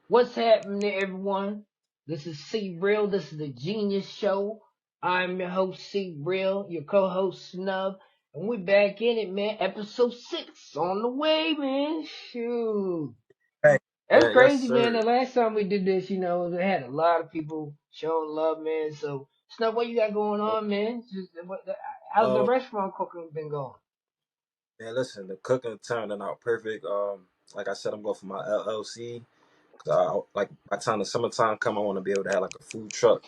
What's happening, everyone? This is SeeReal. This is the Genius Show. I'm your host, SeeReal, your co-host, Snub, and we're back in it, man. Episode 6 on the way, man. Shoot. Right. That's Yeah, yes, crazy, man. The sir. last time we did this, we had a lot of people showing love, man. So, Snub, what you got going on, man? How's the Um, restaurant cooking been going? man, listen, the cooking turning out perfect. Like I said, I'm going for my LLC. 'Cause like by the time the summertime come, I want to be able to have like a food truck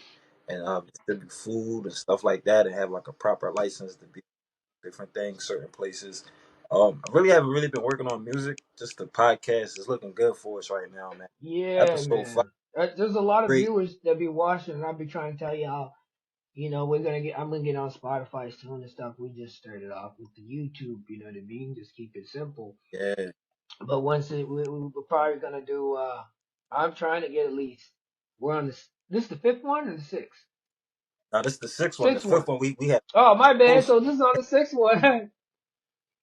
and distribute food and stuff like that, and have like a proper license to be different things, certain places. I really haven't really been working on music. Just the podcast is looking good for us right now, man. Yeah, Episode five, man. There's a lot of great. viewers that be watching, and I be trying to tell y'all. I'm gonna get on Spotify soon and stuff. We just started off with the YouTube, you know what I mean? Just keep it simple. Yeah. But we're probably gonna do. I'm trying to get at least. We're on this the fifth one or the sixth? Now this is the sixth one. The Sixth one. fifth one we had Oh, my bad. post. So this is on the sixth one.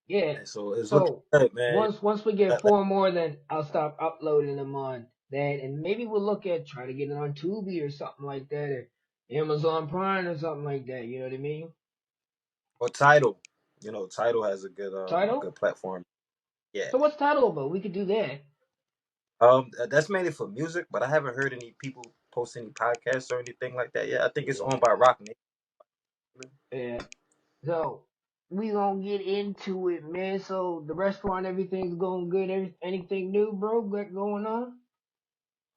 Yeah. And so it's looking So good, man. once we get four more, then I'll stop uploading them on that, and maybe we'll look at try to get it on Tubi or something like that, or Amazon Prime or something like that. You know what I mean? Or Title. Title has a Title. good platform. Yeah. So what's title about? We could do that. That's mainly for music, but I haven't heard any people post any podcasts or anything like that yet. I think it's owned Yeah, by Rock Nation. yeah. So we gonna get into it, man. So the restaurant, everything's going good. Anything new, bro? Got going on?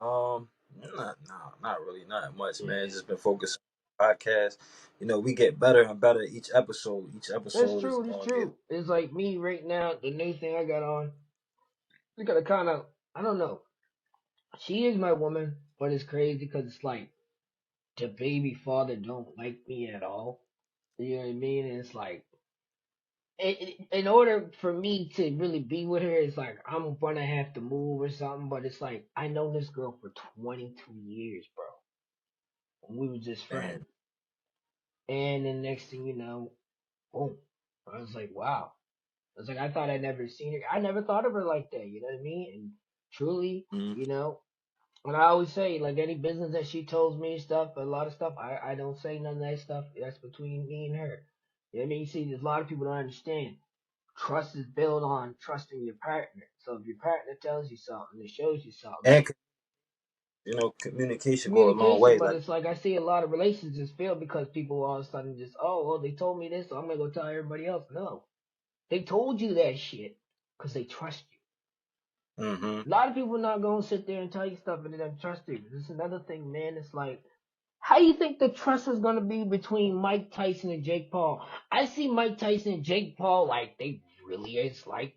Um, not really, not much, man. Yeah, Just been focused on podcast. We get better and better each episode. Each that's episode is true. That's gonna get true. It's like me right now. The new thing I got on. We gotta kind of. I don't know. She is my woman, but it's crazy because it's like the baby father don't like me at all. You know what I mean? And it's like in order for me to really be with her, it's like I'm gonna have to move or something. But it's like I know this girl for 22 years, bro. And we were just man. friends. And then next thing you know, boom. I was like, wow. I was like, I thought I'd never seen her. I never thought of her like that. You know what I mean? And truly, Mhm. you know, and I always say, like any business that she tells me stuff, a lot of stuff, I don't say none of that stuff. That's between me and her. You know what I mean? You see, there's a lot of people don't understand. Trust is built on trusting your partner. So if your partner tells you something, it shows you something. And communication go a long Communication, way. but Like, it's like I see a lot of relationships fail because people all of a sudden just, oh, well, they told me this, so I'm gonna go tell everybody else. No, they told you that shit because they trust you. hmm A lot of people not gonna sit there and tell you stuff and they don't trust you. This is another thing, man. It's like, how you think the trust is gonna be between Mike Tyson and Jake Paul? I see Mike Tyson and Jake Paul like they really is like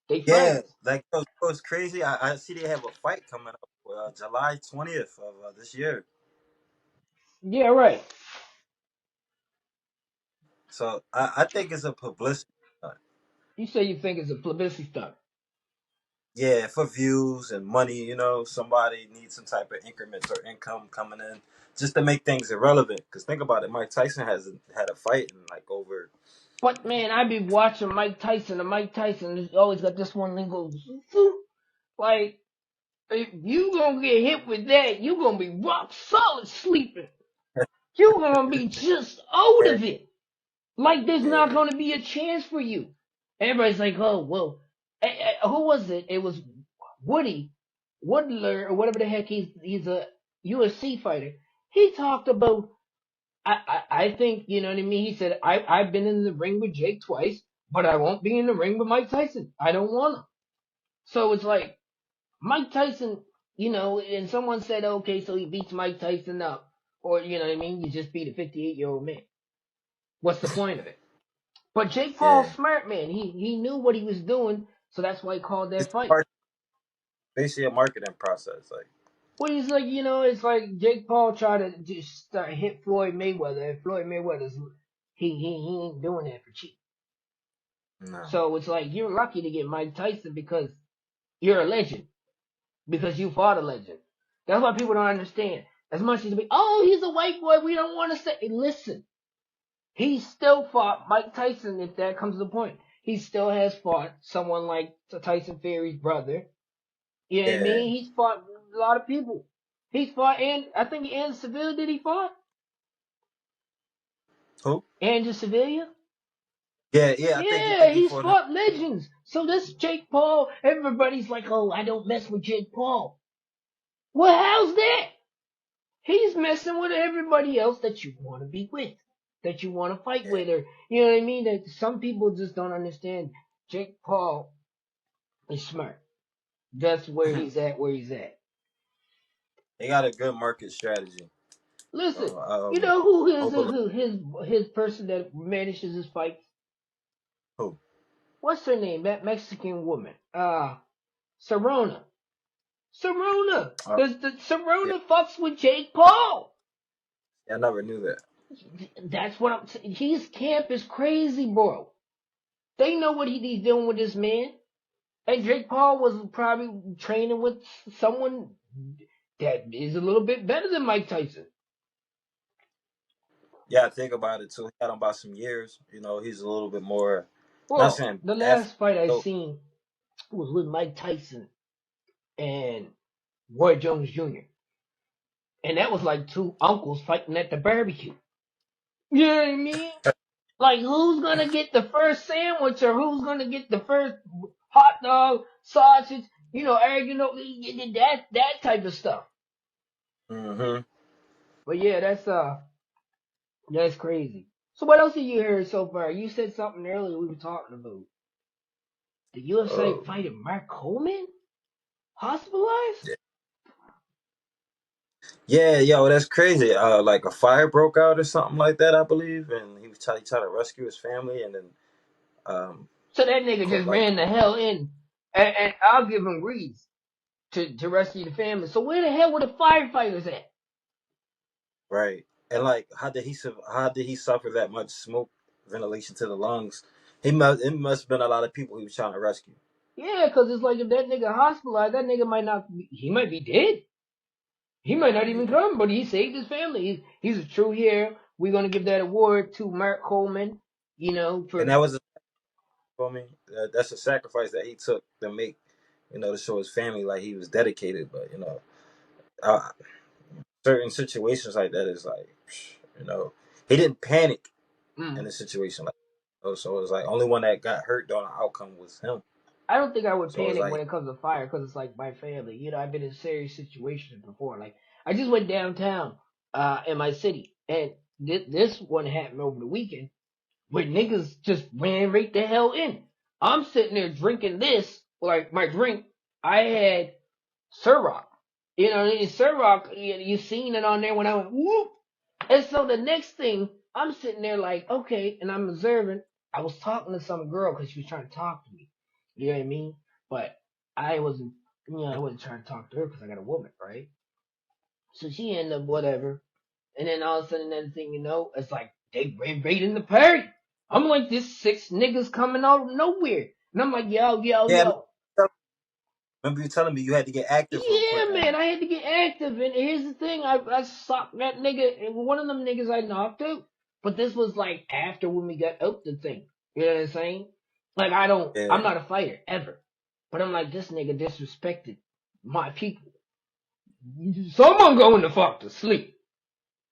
they yeah, friends. like it's crazy. I see they have a fight coming up July 20th of this year. Yeah, right. So I think it's a publicity stunt. You say you think it's a publicity stunt. Yeah, for views and money, somebody needs some type of increments or income coming in just to make things irrelevant. Because think about it, Mike Tyson hasn't had a fight in like over. But man, I be watching Mike Tyson, and Mike Tyson has always got this one thing goes like if you gonna get hit with that, you gonna be rock solid sleeping. You gonna be just out Yeah, of it. Like there's not yeah, gonna be a chance for you. Everybody's like, oh well, who was it? It was Woody Woodler or whatever the heck he's a UFC fighter. He talked about I think, you know what I mean? He said, I've been in the ring with Jake twice, but I won't be in the ring with Mike Tyson. I don't want to. So it's like, Mike Tyson, and someone said, okay, so he beats Mike Tyson up. Or, you know what I mean? You just beat a 58-year-old man. What's the point of it? But Jake Paul's yeah. smart, man. He knew what he was doing, so that's why he called that It's fight. basically a marketing process. Like, Well, he's like, it's like Jake Paul tried to just start hit Floyd Mayweather, and Floyd Mayweather's, he ain't doing that for cheap. no. So it's like you're lucky to get Mike Tyson because you're a legend. Because you fought a legend. That's why people don't understand. As much as be, oh, he's a white boy, we don't want to say. Listen, he still fought Mike Tyson. If that comes to the point, he still has fought someone like Tyson Fury's brother. You know what I Yeah. mean? He's fought a lot of people. He's fought, and I think in Seville, did he fight? Who? Andrew Sevilla? Yeah, yeah. I Yeah, think he he's fought him. fought legends. So this Jake Paul, everybody's like, oh, I don't mess with Jake Paul. Well, how's that? He's messing with everybody else that you want to be with, that you want to fight Yeah. with, or you know what I mean? That some people just don't understand. Jake Paul is smart. That's where he's at. Where he's at. They got a good market strategy. Listen, So you know who hopefully, his person that manages his fights? who? What's her name? That Mexican woman. Serona. Serona. Uh, The yeah, Serona fucks with Jake Paul. I never knew that. That's what I'm saying. His camp is crazy, bro. They know what he's doing with this man. And Jake Paul was probably training with someone that is a little bit better than Mike Tyson. Yeah, I think about it too. He had him about some years. He's a little bit more. Not Well, saying the athletic. last fight I So, seen was with Mike Tyson and Roy Jones Jr. And that was like two uncles fighting at the barbecue. You know what I mean? Like who's gonna get the first sandwich or who's gonna get the first hot dog, sausage, that type of stuff. hmm But yeah, that's crazy. So what else have you heard so far? You said something earlier we were talking about. The UFC Oh, fighter Mark Coleman? Hospitalized? yeah. Yeah, yo, that's crazy. Like a fire broke out or something like that, I believe, and he tried to rescue his family, and then um, So that nigga just like ran the hell in. And I'll give him reason to rescue the family. So where the hell were the firefighters at? right, and like how did he suffer that much smoke ventilation to the lungs? It must have been a lot of people he was trying to rescue. Yeah, because it's like if that nigga hospitalized, that nigga might not be, he might be dead. He might not even Yeah. come, but he saved his family. He's a true hero. We're gonna give that award to Mark Coleman, And for that was for me. That's a sacrifice that he took to make, to show his family like he was dedicated. But uh, certain situations like that is like, he didn't panic in mm, a situation like. So it was like only one that got hurt on the outcome was him. I don't think I would So it was panic like, when it comes to fire because it's like my family. I've been in serious situations before. Like I just went downtown in my city, and this one happened over the weekend where niggas just ran right the hell in. I'm sitting there drinking this, like my drink. I had Ciroc. In Ciroc, you seen it on there when I went whoop. And so the next thing, I'm sitting there like, okay, and I'm observing. I was talking to some girl because she was trying to talk to me. You know what I mean? But I wasn't, I wasn't trying to talk to her because I got a woman, right? So she ended up whatever. And then all of a sudden, another thing you know, it's like they raiding the party. I'm like, this six niggas coming out of nowhere. And I'm like, yo, yo, yeah. yo. Remember you telling me you had to get active real quick Yeah, on man, them. I had to get active. And here's the thing, I socked that nigga, and one of them niggas I knocked out. But this was like after when we got out the thing. You know what I'm saying? Like I'm Yeah. not a fighter ever. But I'm like, this nigga disrespected my people. Someone going to fuck to sleep.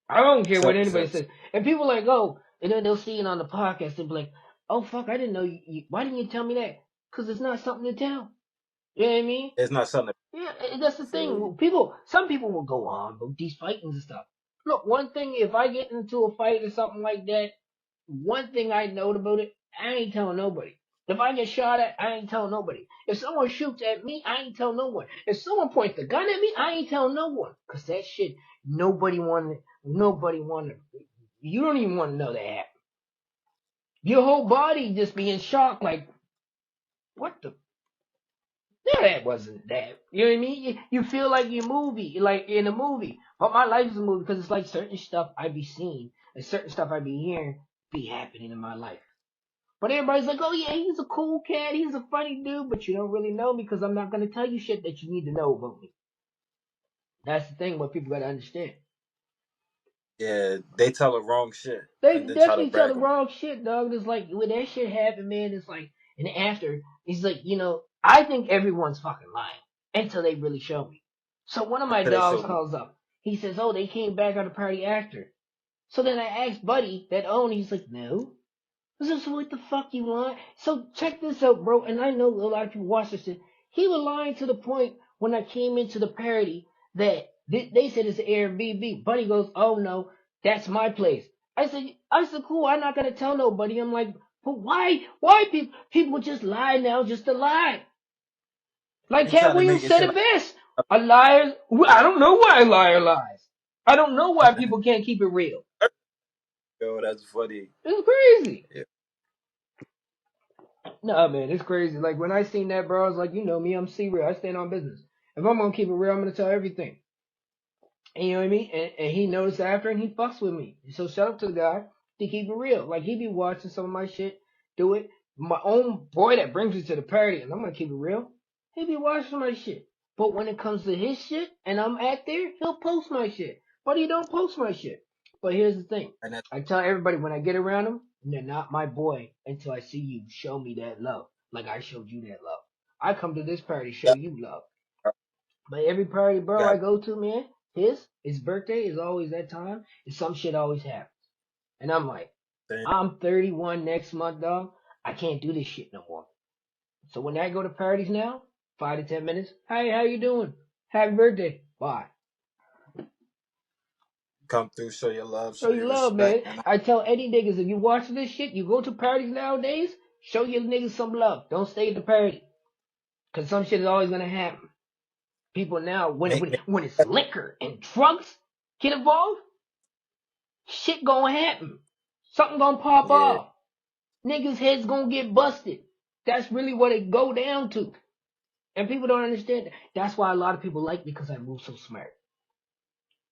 I don't care what So, anybody so says. And people like, oh, and then they'll see it on the podcast. They'll be like, oh fuck, I didn't know why didn't you tell me that? Because it's not something to tell. You know what I mean? it's not something Yeah, that's the to feel you. thing. Some people will go on about these fightings and stuff. Look, one thing, if I get into a fight or something like that, one thing I know about it, I ain't telling nobody. If I get shot at, I ain't telling nobody. If someone shoots at me, I ain't telling no one. If someone points the gun at me, I ain't telling no one. Cause that shit, nobody wanted, you don't even want to know that happened. Your whole body just be in shock, like, what the no, that wasn't that. You know what I mean? You feel like you're movie, like in a movie. But my life is a movie because it's like certain stuff I be seeing and certain stuff I be hearing be happening in my life. But everybody's like, oh yeah, he's a cool cat, he's a funny dude, but you don't really know me because I'm not gonna tell you shit that you need to know about me. That's the thing what people gotta understand. Yeah, they tell the wrong shit They and then try to definitely tell the brag on. wrong shit, dog. It's like when that shit happened, man, it's like and after, it's like, I think everyone's fucking lying. until they really show me. So one of my Until they dogs show me. calls up. He says, "Oh, they came back on the party after." So then I asked Buddy that owned. He's like, "No." I said, "So what the fuck you lying?" So check this out, bro. And I know a lot of people watch this shit. He was lying to the point when I came into the party that they said it's an Airbnb. Buddy goes, "Oh no, that's my place." I said, "Cool. I'm not gonna tell nobody." I'm like, "But why? Why people just lie now just to lie?" Like You Cat trying to Williams make it said seem it like, best. A liar. I don't know why a liar lies. I don't know why people can't keep it real. yo, that's funny. It's crazy. Yeah. Nah, man, it's crazy. Like when I seen that, bro, I was like, you know me, I'm SeeReal. I stand on business. If I'm gonna keep it real, I'm gonna tell everything. And you know what I mean? And he noticed after, and he fucks with me. So shout out to the guy to keep it real. Like he be watching some of my shit, do it. My own boy that brings me to the party, and I'm gonna keep it real. He be watching my shit. But when it comes to his shit, and I'm at there, he'll post my shit. But he don't post my shit. But here's the thing. And that, I tell everybody when I get around them, they're not my boy until I see you show me that love. Like I showed you that love. I come to this party to show that you love. part, But every party, bro, I got go to, man, his birthday is always that time, and some shit always happens. And I'm like, thing. I'm 31 next month, dog. I can't do this shit no more. So when I go to parties now, 5 to 10 minutes, hey, how you doing? Happy birthday. Bye. Come through, show your love, Show show you your love, respect, man. and I tell any niggas, if you watch this shit, you go to parties nowadays, show your niggas some love. Don't stay at the party. Cause some shit is always gonna happen. People now, when make when when it's liquor and drugs get involved, shit gonna happen. Something gonna pop yeah. off. Niggas' heads gonna get busted. That's really what it go down to. And people don't understand that. That's why a lot of people like me because I move so smart.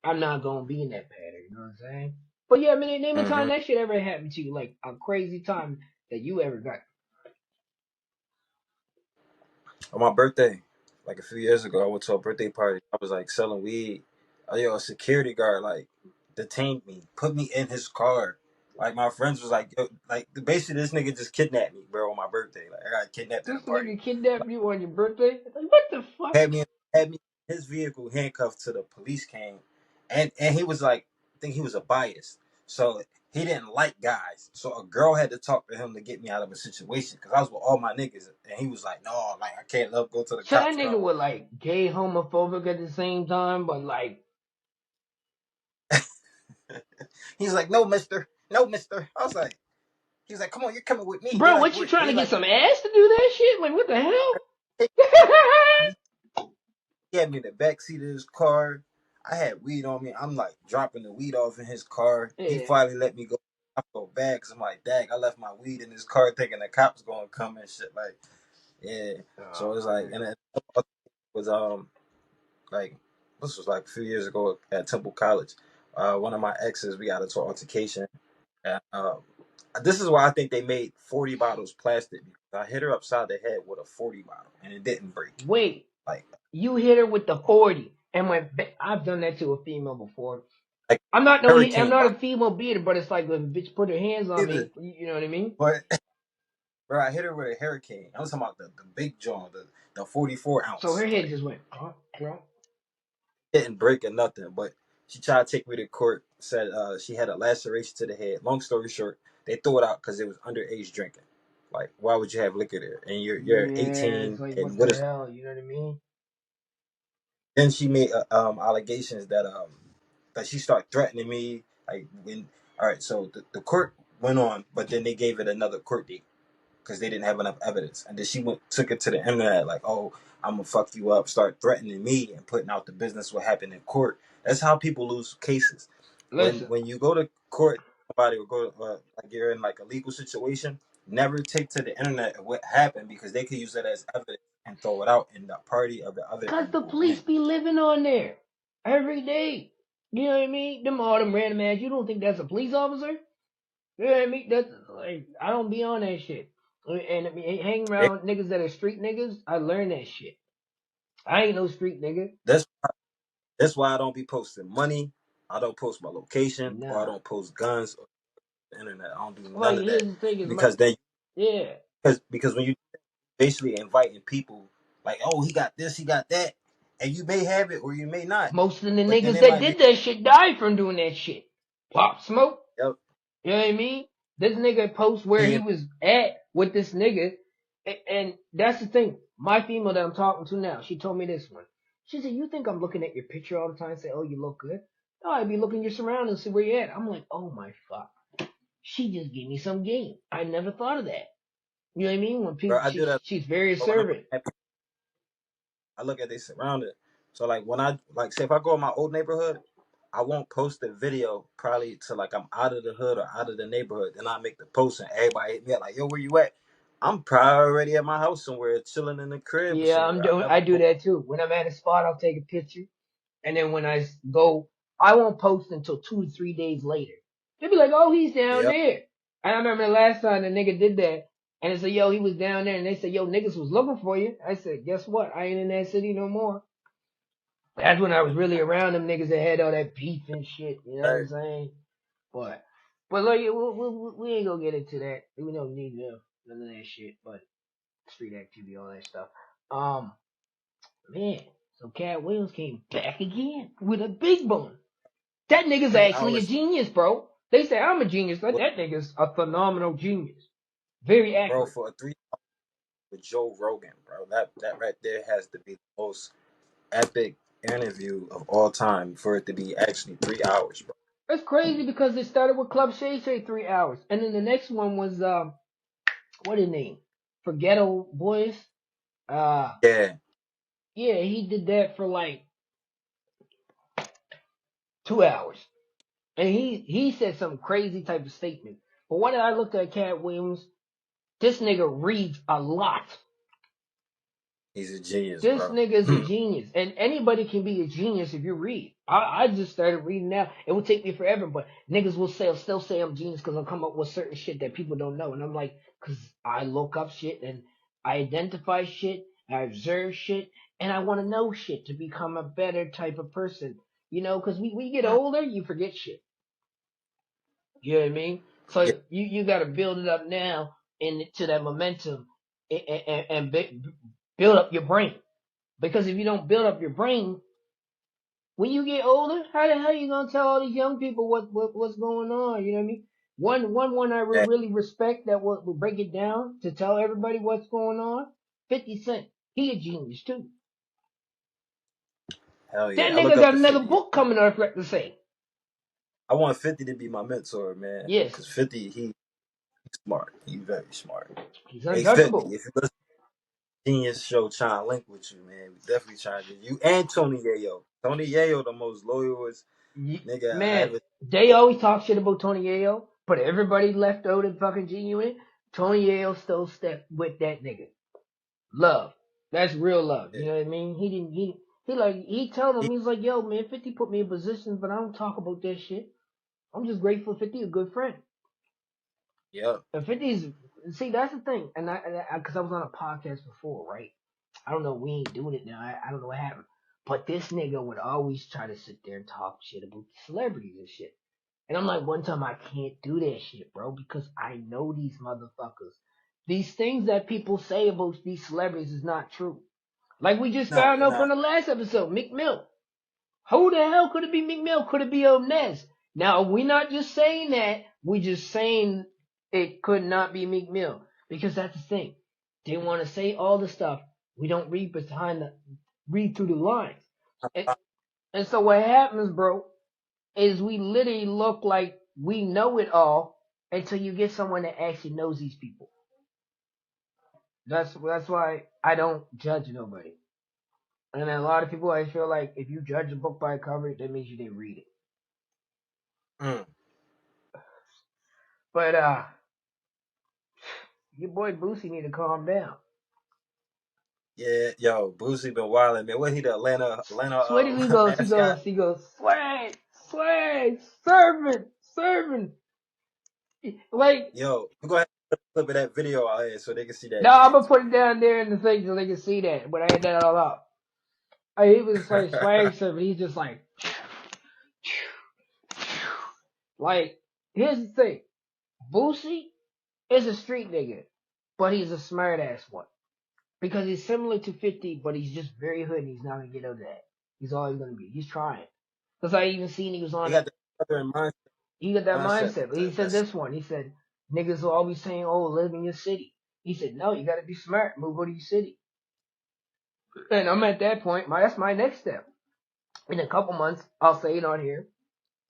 I'm not gonna be in that pattern, you know what I'm saying? But yeah, I mean, name a time Mm-hmm. that shit ever happened to you, like a crazy time that you ever got. On my birthday, like a few years ago, I went to a birthday party. I was like selling weed. Yo, a security guard like detained me, put me in his car. Like my friends was like, yo, like basically this nigga just kidnapped me, bro, on my birthday. Like I got kidnapped at a This party. nigga kidnapped you on your birthday? Like, what the fuck? Had me in his vehicle handcuffed to the police came, and he was like, I think he was a bias, so he didn't like guys. So a girl had to talk to him to get me out of a situation because I was with all my niggas, and he was like, no, like I can't let go till the So that cops nigga come. was like gay homophobic at the same time, but like, He's like, no, mister, no, mister. I was like, he's like, come on, you're coming with me. They bro, like, what you trying they to get like, some ass to do that shit? Like, what the hell? he had me in the back seat of his car. I had weed on me. I'm like dropping the weed off in his car. He Yeah. finally let me go. I felt bad because I'm like, dang, I left my weed in his car thinking the cops gonna come and shit. Like, yeah. So it was Oh like, man. and then was like this was like a few years ago at Temple College. One of my exes, we got into an altercation. And, this is why I think they made 40 bottles plastic. I hit her upside the head with a 40 bottle and it didn't break. Wait, Like, you hit her with the 40 and I've done that to a female before. like I'm hurricane not bottle. a female beater, but it's like when a bitch put her hands on Either. me. You know what I mean? But bro, I hit her with a hurricane. I'm talking about the big jaw, the 44 So her ounce. head Like just went, huh, bro. didn't break or nothing. But she tried to take me to court. Said she had a laceration to the head. Long story short, they threw it out because it was underage drinking. Like, why would you have liquor there? And you're Yeah, it's 18 like and what what the is? hell? You know what I mean? Then she made allegations that she started threatening me. Like when all right, so the court went on, but then they gave it another court date because they didn't have enough evidence. And then she took it to the internet like, oh, I'm gonna fuck you up, start threatening me and putting out the business what happened in court. That's how people lose cases. When Listen, you go to court, somebody will go like you're in like a legal situation. Never take to the internet what happened because they could use that as evidence and throw it out, and the party of the other cause end the will win. police be living on there every day. You know what I mean? Them all them random ass. You don't think that's a police officer? You know what I mean? That's like I don't be on that shit. And I mean, hang They- around niggas that are street niggas. I learned that shit. I ain't no street nigga. That's that's why I don't be posting money. I don't post my location, or I Nah. don't post guns or the internet. I don't do Like none of that here's the thing is my because then yeah. because when you basically inviting people like, oh, he got this, he got that, and you may have it or you may not. Most of the But then niggas it that might be, did that shit died from doing that shit. Pop Smoke. yep, You know what I mean? This nigga post where he he was at with this nigga. And that's the thing. My female that I'm talking to now, she told me this one. She said, you think I'm looking at your picture all the time and say, oh, you look good? No, I'd be looking at your surroundings, see where you at. I'm like, oh my fuck. She just gave me some game. I never thought of that. You know what I mean? When bro, people, I do that. she's very Bro, when I'm observant. looking at, I look at they surrounded. So like when I like say if I go in my old neighborhood, I won't post a video probably till like I'm out of the hood or out of the neighborhood. Then I make the post and everybody hit me up like, yo, where you at? I'm probably already at my house somewhere, chilling in the crib or Yeah, somewhere. I I never do post. that too. When I'm at a spot, I'll take a picture. And then when I go, I won't post until 2 to 3 days later. They'll be like, oh, he's down Yep. there. And I remember the last time the nigga did that. And they said, yo, he was down there. And they said, yo, niggas was looking for you. I said, guess what? I ain't in that city no more. That's when I was really around them niggas that had all that beef and shit. You know what I'm Right. saying? But, but like, we ain't gonna get into that. We don't need none of that shit. But street activity, all that stuff. Um, man. So Cat Williams came back again with a big bone. That nigga's 3 hours. actually a genius, bro. They say I'm a genius, but that nigga's a phenomenal genius. Very Bro, accurate. for a 3 hours with Joe Rogan, bro, that right there has to be the most epic interview of all time for it to be actually 3 hours, bro. That's crazy because it started with Club Shay Shay 3 hours. And then the next one was what his name? For Ghetto Boys. Uh Yeah, yeah, he did that for like 2 hours. And he said some crazy type of statement. But when I looked at Cat Williams, this nigga reads a lot. he's a genius, This bro. nigga is a genius, and anybody can be a genius if you read. I just started reading now. It will take me forever, but niggas will still say I'm genius because I'll come up with certain shit that people don't know, and I'm like, because I look up shit and I identify shit, I observe shit, and I want to know shit to become a better type of person. You know, because we get older, you forget shit. You know what I mean? Yeah, So you got to build it up now into that momentum and build up your brain. Because if you don't build up your brain, when you get older, how the hell you gonna tell all these young people what's going on? You know what I mean? One I yeah, really respect that will break it down to tell everybody what's going on. 50 Cent, he a genius too. hell That yeah. I look nigga up got to another 50. book coming out to say. I want 50 to be my mentor, man. Yes, Because 50, he's smart. He's very smart. he's Hey, 50, untouchable. if you listen to Genius Show, trying to link with you, man. We definitely trying to. You and Tony Yayo. Tony Yayo, the most loyalist nigga I Man, ever. they always talk shit about Tony Yayo, but everybody left out in fucking G Unit. Tony Yayo still stepped with that nigga. Love. That's real love. You know what I mean? He didn't he told him He, he's like, yo man, 50 put me in positions, but I don't talk about that shit. I'm just grateful 50 a good friend. yeah, And 50's see that's the thing, and because I was on a podcast before, right? I don't know, we ain't doing it now. I don't know what happened, but this nigga would always try to sit there and talk shit about celebrities and shit. And I'm like, one time I can't do that shit, bro, because I know these motherfuckers. These things that people say about these celebrities is not true. Like we just no, found they're out from not. the last episode, Meek Mill. Who the hell could it be Meek Mill? Could it be Nez? Now, we not just saying that. We just saying it could not be Meek Mill. Because that's the thing. They want to say all the stuff. We don't read through the lines. And, and so what happens, bro, is we literally look like we know it all until you get someone that actually knows these people. That's why I don't judge nobody. And a lot of people, I feel like if you judge a book by a cover, that means you didn't read it. Mm. But your boy Boosie need to calm down. Yeah, yo, Boosie been wilding, man. What he the Atlanta So where do he goes? He mascot? goes. He goes. Swag, swag, servant, servant. Like Yo, we gonna have to put a clip of that video out here so they can see that no, I'm gonna dance, put it down there in the thing so they can see that. But I had that all up. He was like man. swag servant. He's just like. Here's the thing. Boosie is a street nigga, but he's a smart ass one. because he's similar to 50, but he's just very hood and he's not gonna get over that. He's always gonna be. He's trying. Because I even seen he was He on got a. the other He got that mindset. mindset. But he said That's this one. He said niggas will always saying, "Oh, live in your city." He said, "No, you got to be smart. Move to your city." And I'm at that point. That's my next step. In a couple months, I'll say it on here.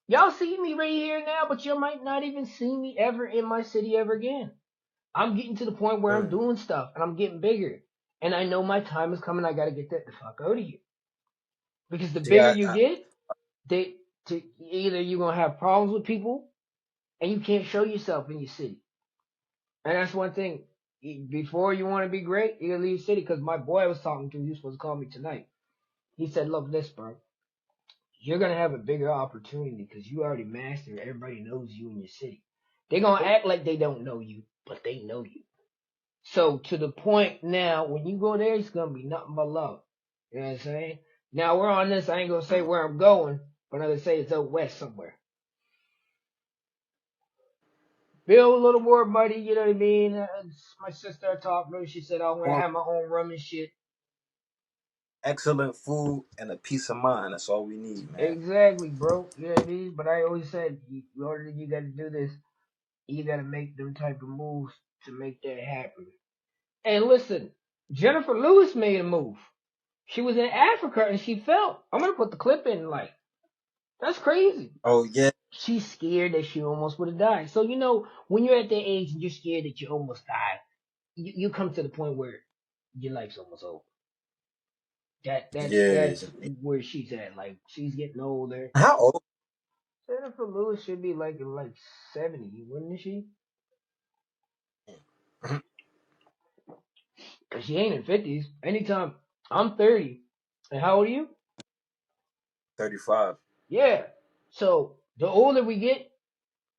Y'all see me right here now, but you might not even see me ever in my city ever again. I'm getting to the point where I'm doing stuff and I'm getting bigger. And I know my time is coming. I got to get that the fuck out of here. Because the see, bigger you get, they either you're gonna have problems with people and you can't show yourself in your city. And that's one thing. Before you want to be great, you gotta leave the city. Because my boy I was talking to, he was supposed to call me tonight. He said, "Look, this, bro. You're gonna have a bigger opportunity because you already mastered. Everybody knows you in your city. They're gonna act like they don't know you, but they know you. So to the point now, when you go there, it's gonna be nothing but love. You know what I'm saying? Now we're on this. I ain't gonna say where I'm going, but I'm gonna say it's out west somewhere. Build a little more money. You know what I mean? My sister talked to me. She said I'm gonna want have my own rum and shit. excellent food and a peace of mind. That's all we need, man. Exactly, bro. You know what I mean? But I always said, in order you got to do this, you got to make them type of moves to make that happen. And listen, Jennifer Lewis made a move. She was in Africa and she fell. I'm gonna put the clip in. Like that's crazy. Oh yeah, She's scared that she almost would have died. So you know, when you're at that age and you're scared that you almost die, you come to the point where your life's almost over. yeah. That's where she's at. Like she's getting older. How old? Jennifer Lewis should be like 70, wouldn't she? Cause she ain't in 50s. Anytime I'm 30, and how old are you? 35. Yeah. So the older we get,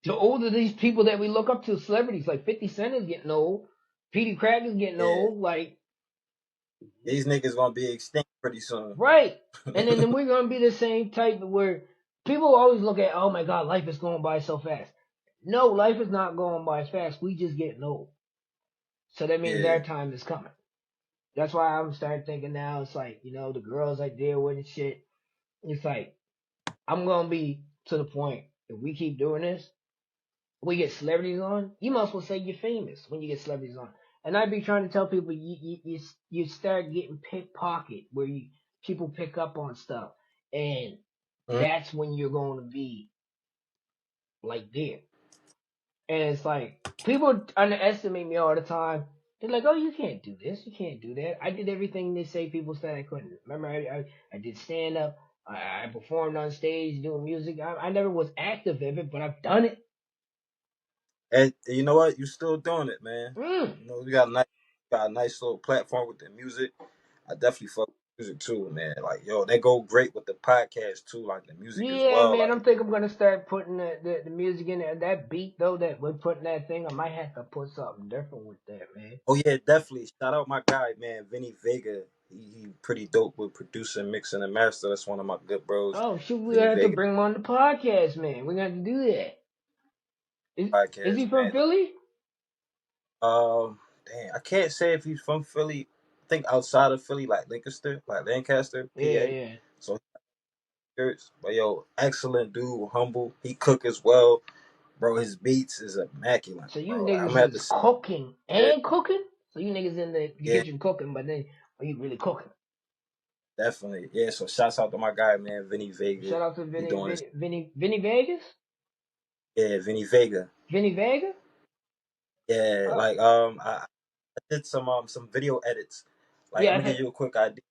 the older these people that we look up to, celebrities like 50 Cent is getting old, Petey Crack is getting Yeah, old. Like these niggas gonna be extinct pretty soon. right. And then we're gonna be the same type where people always look at, oh my God, life is going by so fast. No, life is not going by fast. We just getting old. So that means Yeah, our time is coming. That's why I'm starting thinking now. It's like the girls I deal with and shit. It's like I'm gonna be to the point if we keep doing this, we get celebrities on. You must well say you're famous when you get celebrities on. And I be trying to tell people you start getting pickpocket where people pick up on stuff, and mhm. that's when you're going to be like there. And it's like people underestimate me all the time. They're like, "Oh, you can't do this. You can't do that." I did everything they say people said I couldn't. Remember, I did stand up. I performed on stage doing music. I never was active in it, but I've done it. And you know what? You still doing it, man. Mm. You know, got a nice little platform with the music. I definitely fuck with music too, man. Like, yo, they go great with the podcast too, like the music as Yeah, well. man, I'm Like, thinking I'm gonna start putting the music in there. That beat though, that we're putting that thing, I might have to put something different with that, man. oh yeah, definitely. Shout out my guy, man, Vinny Vega. He pretty dope with producing, mixing, and master. That's one of my good bros, Oh shoot, we Vinny gonna have to Vega bring him on the podcast, man. We're gonna have to do that. Is he podcast, from man. Philly? Dang, I can't say if he's from Philly. I think outside of Philly, like Lancaster, Yeah, PA. yeah. So, but yo, excellent dude, humble. He cook as well, bro. His beats is immaculate, So you bro. Like, I'm gonna niggas have to is say, cooking yeah, and cooking. So you niggas in the yeah, kitchen cooking, but then are you really cooking? definitely, yeah. So, shouts out to my guy, man, Vinny Vega. Shout out to He doing his, Vinny Vegas, yeah, Vinny Vega. Vinny Vega. Yeah, Oh like I did some video edits. Like, yeah, let I've me give had. you a quick idea.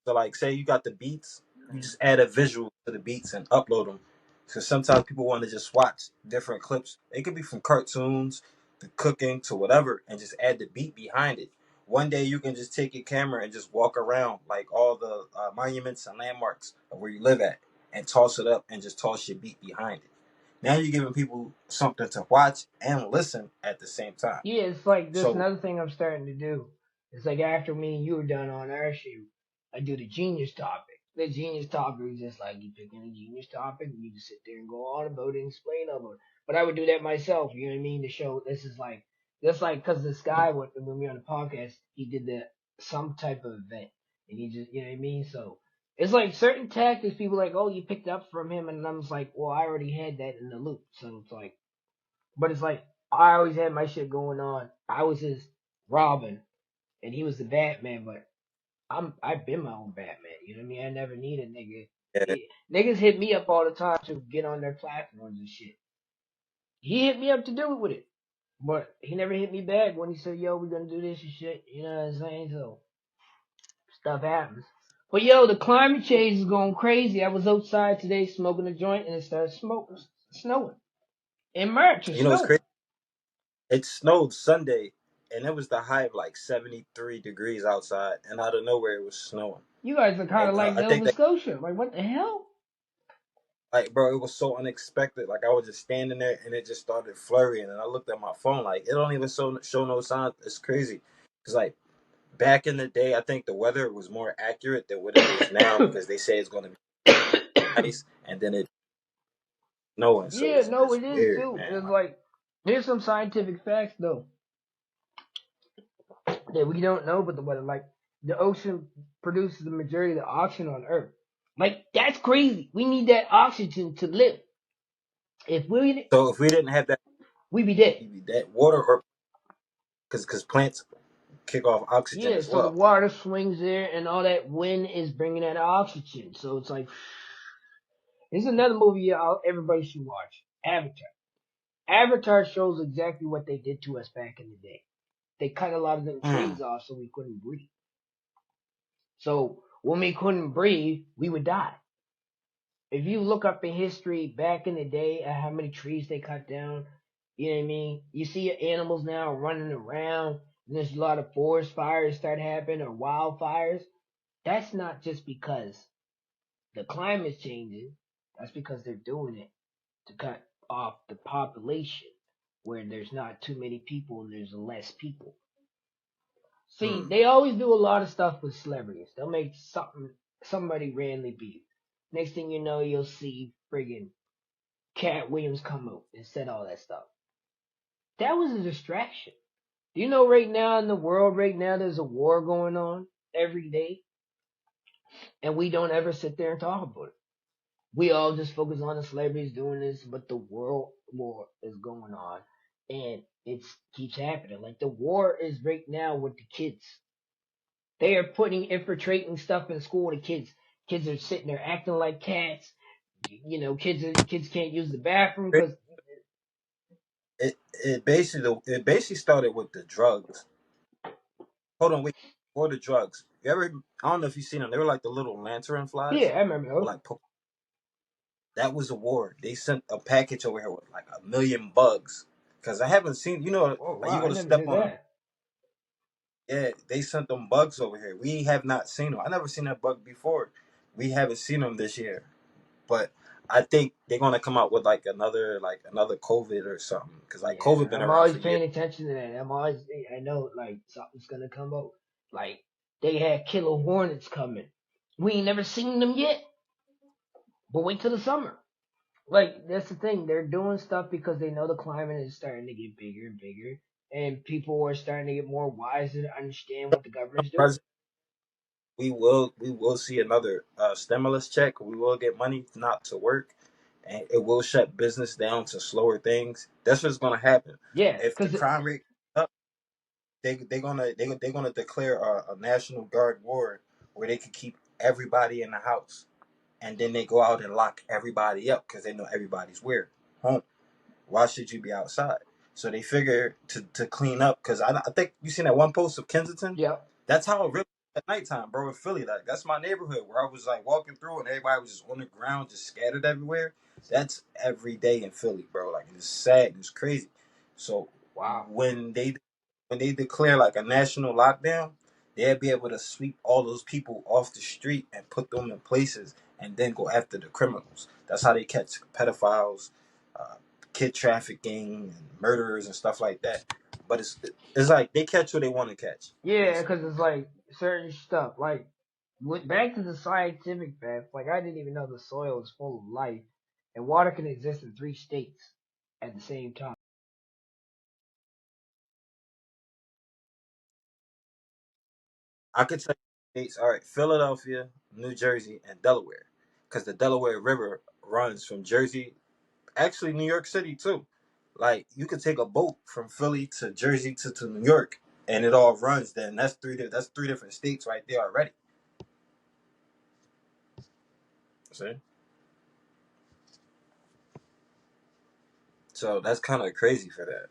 So like, say you got the beats, you just add a visual to the beats and upload them. Because sometimes people want to just watch different clips. It could be from cartoons to cooking to whatever, and just add the beat behind it. One day you can just take your camera and just walk around like all the monuments and landmarks of where you live at, and toss it up and just toss your beat behind it. Now you're giving people something to watch and listen at the same time. Yeah, it's like this So another thing I'm starting to do. It's like after me and you were done on our shoot, I do the genius topic. The genius topic is just like you pick any genius topic and you just sit there and go on about it and explain about it. But I would do that myself, you know what I mean, to show this is like just like because this guy when we were on the podcast, he did some type of event, and he just, you know what I mean. So it's like certain tactics people like, oh, you picked up from him, and I'm just like, well, I already had that in the loop. So it's like, but it's like I always had my shit going on. I was his Robin, and he was the Batman, but I've been my own Batman. You know what I mean? I never need a nigga. Yeah. Niggas hit me up all the time to get on their platforms and shit. He hit me up to do it with it. But he never hit me back when he said, yo, we're gonna do this and shit. You know what I'm saying? So stuff happens. But yo, the climate change is going crazy. I was outside today smoking a joint and it started snowing. In March it's You know, it's snowing. crazy. It snowed Sunday, and it was the high of like 73 degrees outside, and out of nowhere it was snowing. You guys are kinda And like I think Nova that, Scotia. Like what the hell? like, bro, it was so unexpected. Like, I was just standing there, and it just started flurrying, and I looked at my phone, like, it don't even show no signs. It's crazy. Cause like back in the day, I think the weather was more accurate than what it is now because they say it's gonna be ice, and then it's snowing, so Yeah, it's no, just it is weird, too. man. It's Like, like here's some scientific facts though that we don't know, but the weather, like the ocean produces the majority of the oxygen on Earth. Like that's crazy. We need that oxygen to live. If we so if we didn't have that, we be dead. that water, or because plants kick off oxygen Yeah, as so the well. water swings there, and all that wind is bringing that oxygen. So it's like there's another movie everybody should watch, Avatar. Avatar shows exactly what they did to us back in the day. They cut a lot of them Mm. trees off so we couldn't breathe. So when we couldn't breathe, we would die. If you look up in history back in the day at how many trees they cut down, you know what I mean? You see animals now running around, and there's a lot of forest fires start happening or wildfires. That's not just because the climate's changing. That's because they're doing it to cut off the population where there's not too many people and there's less people. See, Mm. they always do a lot of stuff with celebrities. They'll make somebody randomly beef. Next thing you know, you'll see friggin' Cat Williams come out and said all that stuff. That was a distraction. Do you know right now in the world, right now, there's a war going on every day, and we don't ever sit there and talk about it. We all just focus on the celebrities doing this, but the world war is going on, and it keeps happening. Like the war is right now with the kids. They are infiltrating stuff in school. The kids, kids are sitting there acting like cats. You know, kids can't use the bathroom because It basically started with the drugs. Hold on, wait. For the drugs, you ever? I don't know if you've seen them. They were like the little lantern yeah, flies, I remember or those. like that was a war. They sent a package over here with like 1 million bugs. Because I haven't seen, Oh like wow, you go I to never step knew on them. that. Yeah, they sent them bugs over here. We have not seen them. I never seen that bug before. We haven't seen them this year, but I think they're gonna come out with like another COVID or something. Because like Yeah, COVID been I'm around always for years. paying attention to that. I know like something's gonna come out. Like they had killer hornets coming. We ain't never seen them yet, but wait till the summer. Like that's the thing. They're doing stuff because they know the climate is starting to get bigger and bigger, and people are starting to get more wise and understand what the government's doing. We will see another stimulus check. We will get money not to work, and it will shut business down to slower things. That's what's gonna happen. Yeah, If the because crime rate up, they're gonna declare a national guard war where they can keep everybody in the house, and then they go out and lock everybody up because they know everybody's where home. Why should you be outside? So they figure to clean up because I think you seen that one post of Kensington. yeah, That's how it really at nighttime, bro. In Philly, like that's my neighborhood where I was like walking through and everybody was just on the ground, just scattered everywhere. That's every day in Philly, bro. Like it's sad, it's crazy. So wow, when they declare like a national lockdown, they'll be able to sweep all those people off the street and put them in places, and then go after the criminals. That's how they catch pedophiles, uh, kid trafficking, and murderers and stuff like that. But it's like they catch who they want to catch, yeah, basically. because it's like certain stuff. Like went back to the scientific facts. Like I didn't even know the soil is full of life, and water can exist in 3 states at the same time. I could tell you states. All right, Philadelphia, New Jersey, and Delaware, because the Delaware River runs from Jersey, actually New York City too. Like you could take a boat from Philly to Jersey to New York, and it all runs. Then that's three different states right there already. See, so that's kind of crazy for that.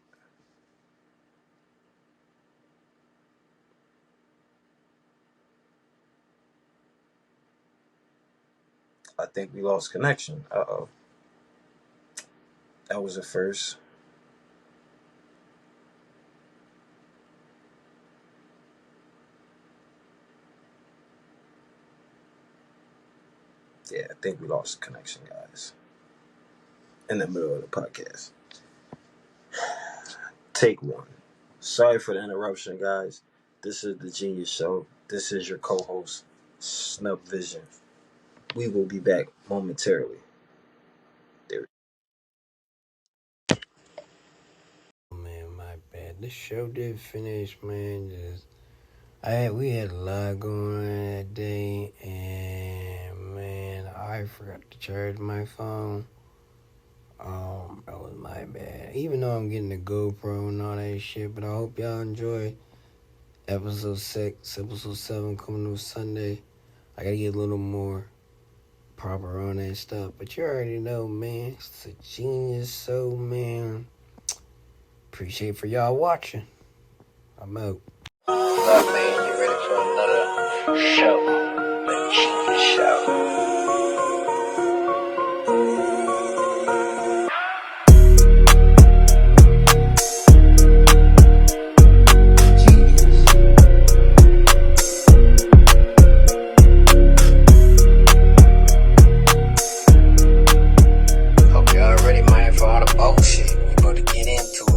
I think we lost connection. Uh-oh, that was the first. Yeah, I think we lost connection, guys, in the middle of the podcast. Take one. Sorry for the interruption, guys. This is the Genius Show. This is your co-host, Snub Vision. We will be back momentarily. There. Man, my bad. This show did finish, man. We had a lot going on that day, and man, I forgot to charge my phone. That was my bad. Even though I'm getting the GoPro and all that shit, but I hope y'all enjoy episode 6, episode 7 coming on Sunday. I gotta get a little more proper on that stuff, but you already know, man. It's a Genius Show, man. Appreciate for y'all watching. I'm out. Look, man, you ready for another show? The Genius Show. Hope y'all ready, man, for all the bullshit we about to get into.